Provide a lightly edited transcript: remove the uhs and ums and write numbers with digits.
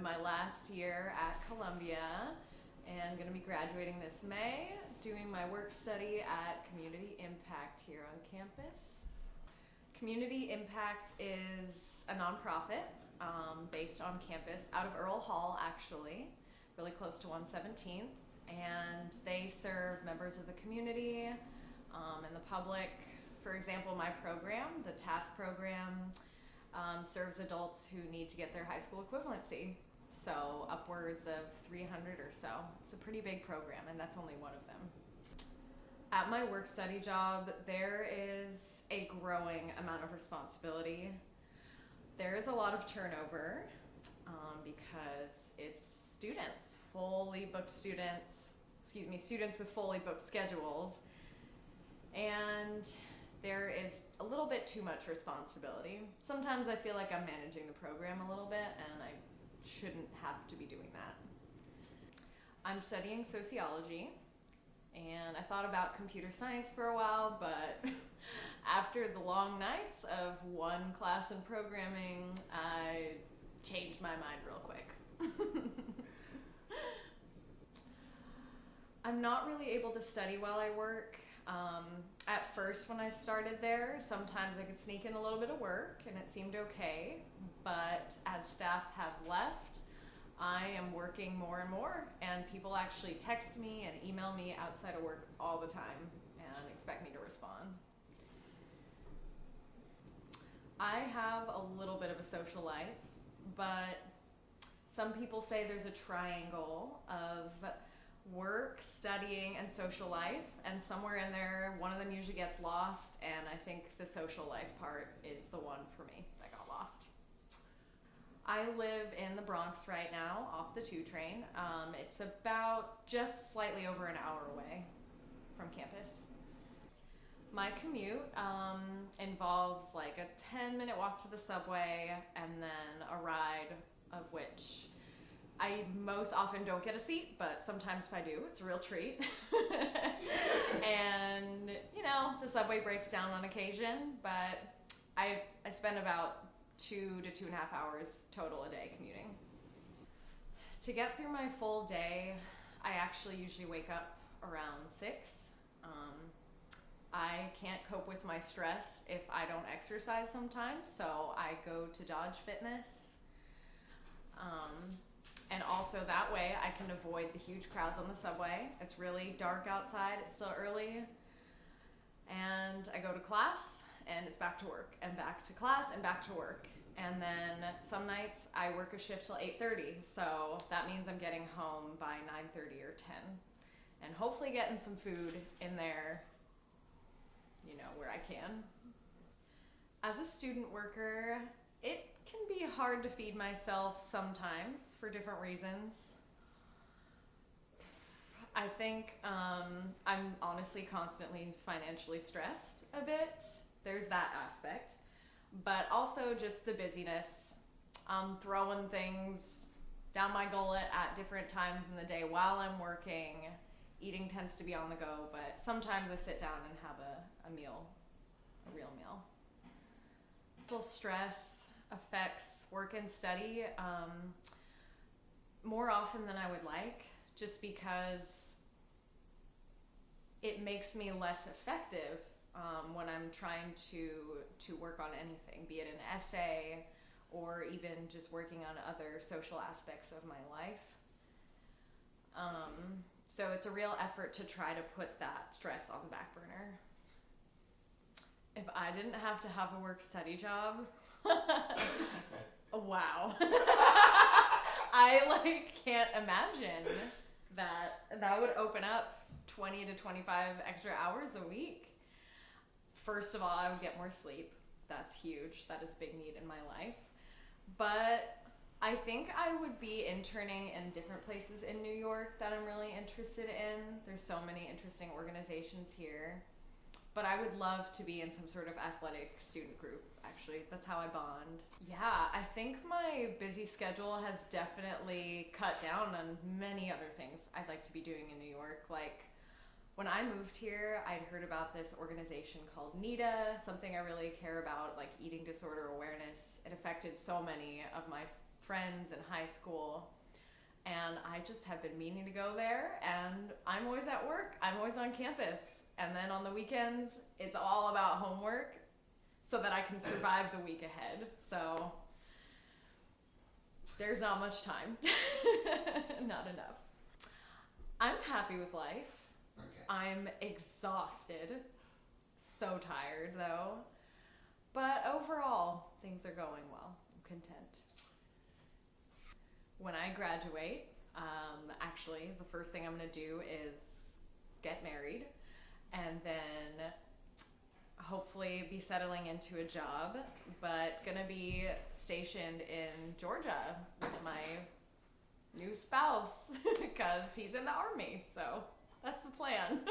my last year at Columbia and going to be graduating this May, doing my work study at Community Impact here on campus. Community Impact is a nonprofit based on campus out of Earl Hall, actually, really close to 117th, and they serve members of the community and the public. For example, my program, the TASK program, serves adults who need to get their high school equivalency. So upwards of 300 or so. It's a pretty big program, and that's only one of them. At my work study job, there is a growing amount of responsibility. There is a lot of turnover because it's students with fully booked schedules. And there is a little bit too much responsibility. Sometimes I feel like I'm managing the program a little bit, and I shouldn't have to be doing that. I'm studying sociology, and I thought about computer science for a while, but after the long nights of one class in programming, I changed my mind real quick. I'm not really able to study while I work. At first when I started there, sometimes I could sneak in a little bit of work and it seemed okay, but as staff have left, I am working more and more, and people actually text me and email me outside of work all the time and expect me to respond. I have a little bit of a social life, but some people say there's a triangle of work, studying, and social life, and somewhere in there one of them usually gets lost, and I think the social life part is the one for me that got lost. I live in the Bronx right now off the 2 train. It's about just slightly over an hour away from campus. My commute involves like a 10-minute walk to the subway and then a ride, of which I most often don't get a seat, but sometimes if I do, it's a real treat. And, the subway breaks down on occasion, but I spend about 2 to 2.5 hours total a day commuting. To get through my full day, I actually usually wake up around 6. I can't cope with my stress if I don't exercise sometimes, so I go to Dodge Fitness. And also that way I can avoid the huge crowds on the subway. It's really dark outside, it's still early. And I go to class, and it's back to work, and back to class, and back to work. And then some nights I work a shift till 8:30, so that means I'm getting home by 9:30 or 10. And hopefully getting some food in there, where I can. As a student worker, it can be hard to feed myself sometimes for different reasons. I think I'm honestly constantly financially stressed a bit. There's that aspect. But also just the busyness. Throwing things down my gullet at different times in the day while I'm working. Eating tends to be on the go, but sometimes I sit down and have a meal, a real meal. Stress affects work and study more often than I would like, just because it makes me less effective when I'm trying to work on anything, be it an essay or even just working on other social aspects of my life. So it's a real effort to try to put that stress on the back burner. If I didn't have to have a work-study job, wow. I can't imagine that would open up 20 to 25 extra hours a week. First of all, I would get more sleep. That's huge. That is a big need in my life. But I think I would be interning in different places in New York that I'm really interested in. There's so many interesting organizations here. But I would love to be in some sort of athletic student group, actually. That's how I bond. Yeah, I think my busy schedule has definitely cut down on many other things I'd like to be doing in New York. When I moved here, I'd heard about this organization called NEDA, something I really care about, eating disorder awareness. It affected so many of my friends in high school. And I just have been meaning to go there, and I'm always at work. I'm always on campus. And then on the weekends, it's all about homework so that I can survive the week ahead. So there's not much time. Not enough. I'm happy with life. Okay. I'm exhausted. So tired, though. But overall, things are going well. I'm content. When I graduate, actually, the first thing I'm going to do is get married and then hopefully be settling into a job, but going to be stationed in Georgia with my new spouse because he's in the Army. So that's the plan.